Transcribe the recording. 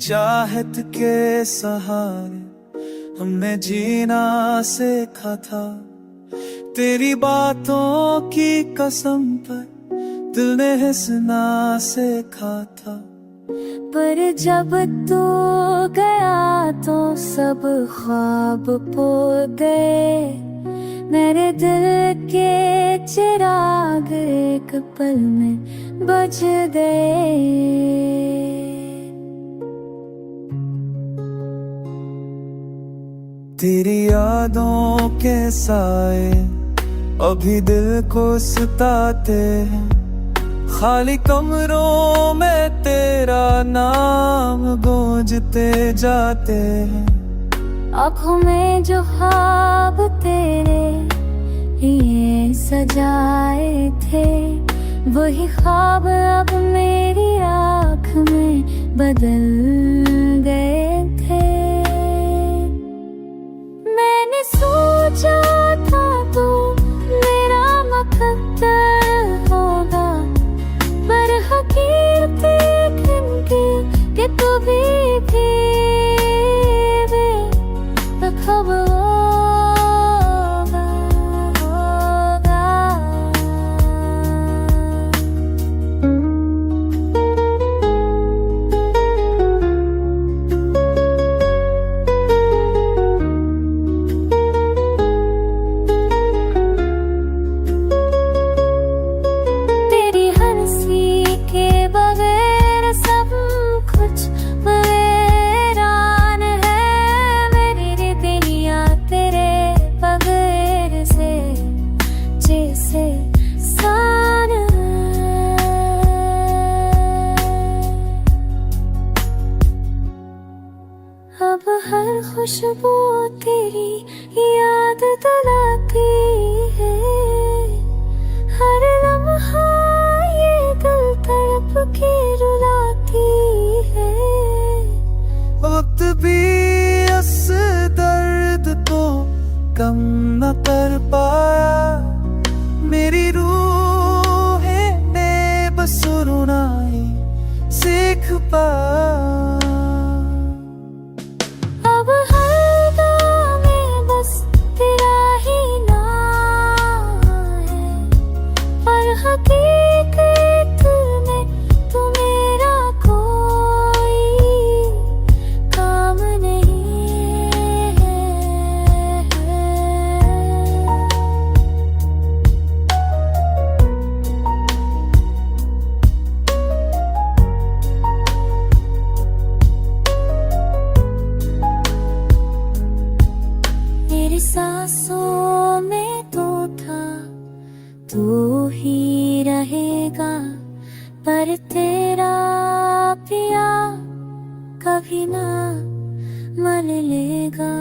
चाहत के सहारे हमने जीना सीखा था। तेरी बातों की कसम पर दिल ने हंसना सीखा था। पर जब तू गया तो सब ख्वाब खो गए। मेरे दिल के चिराग एक पल में बुझ गए। तेरी यादों के साए अभी दिल को सताते हैं। खाली कमरों में तेरा नाम गूंजते जाते हैं। आँखों में जो ख्वाब तेरे लिए सजाए थे, वही ख्वाब अब मेरी आँख में बदल गए थे। मैंने सोचा था तू मेरा मुकद्दर होगा, पर हकीकत कि तू भी बेखबर होगा। तेरी हंसी के बगैर सब कुछ वीरान है। मेरी दुनिया तेरे बगैर से जैसे सान है। अब हर खुशबू तेरी याद दिलाती है। हर लम्हा ये दिल तड़प के रुलाती है। वक्त भी उस दर्द को कम न कर पाया। मेरी रूह ने बस रोना ही सीख पाया। अब हर गाँव में बस तेरा ही नाम है, पर हकीकत में तू मेरा कोई काम नहीं है। तेरी सांसों में तो था, तू ही रहेगा, पर तेरा पिया कभी ना मन लेगा।